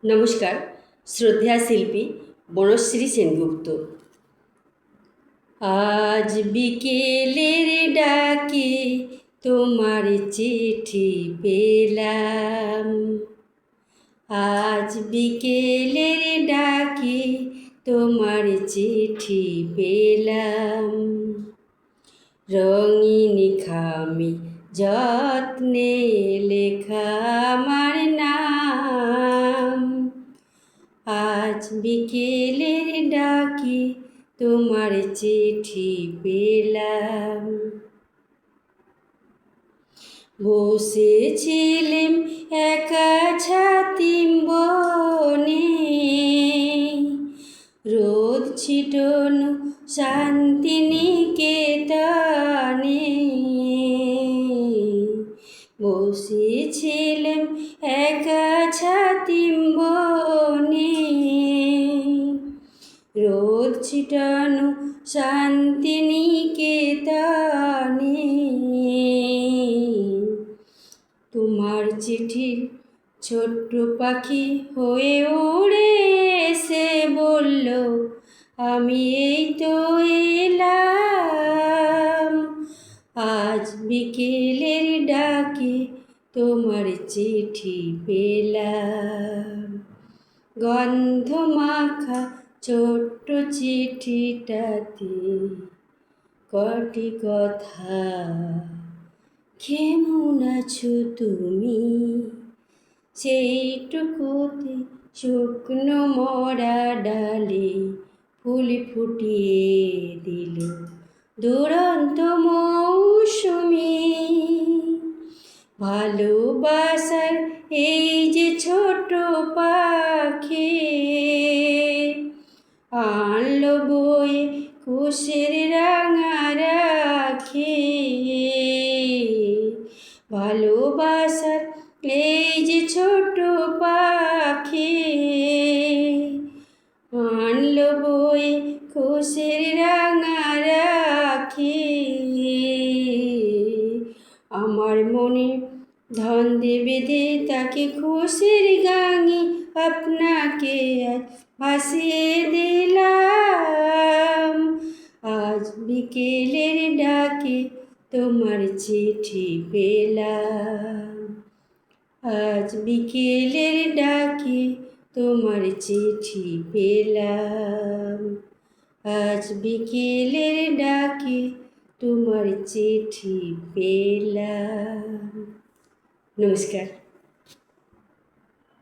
নমস্কার। শ্রদ্ধেয়া শিল্পী বনশ্রী সেনগুপ্ত। আজ বিকেলের ডাকে তোমার চিঠি পেলাম, আজ বিকেলের ডাকে তোমার চিঠি পেলাম। রঙিন খামে যত্নে লেখা আমার নাম, আজ বিকেলের ডাকে তোমার চিঠি পেলাম। বসেছিলেম একা ছাতিম বনে, রোদ ছিটানো শান্তিনিকেতনে। বসেছিলেম একা ছাতিম বনে, রোদ ছিটানো শান্তিনিকেতনে। তোমার চিঠির ছোট্ট পাখি হয়ে উড়ে এসে বলল, আমি এই তো এলাম। আজ বিকেলের ডাকে তোমার চিঠি পেলাম। গন্ধ মাখা ছোট্ট চিঠিটাতে কটি কথা, কেমন আছো তুমি, সেইটুকুতে শুকনো মরা ডালে ফুল ফুটিয়ে দিল দুরন্ত মৌসুমি। ভালোবাসার এই যে ছোট পাখি, আনলো বয়ে কুশের রাঙা রাখি। ভালোবাসার এই যে ছোট পাখি, আনলো বয়ে কুশের রাঙা রাখি। আমার মনে ধন্দে বেঁধে তাকে খুশির গাঙে আপনাকে আজ ভাসিয়ে দিলাম। আজ বিকেলের ডাকে তোমার চিঠি পেলাম, আজ বিকেলের ডাকে তোমার চিঠি পেলাম, আজ বিকেলের ডাকে তোমার চিঠি পেলাম। নমস্কার।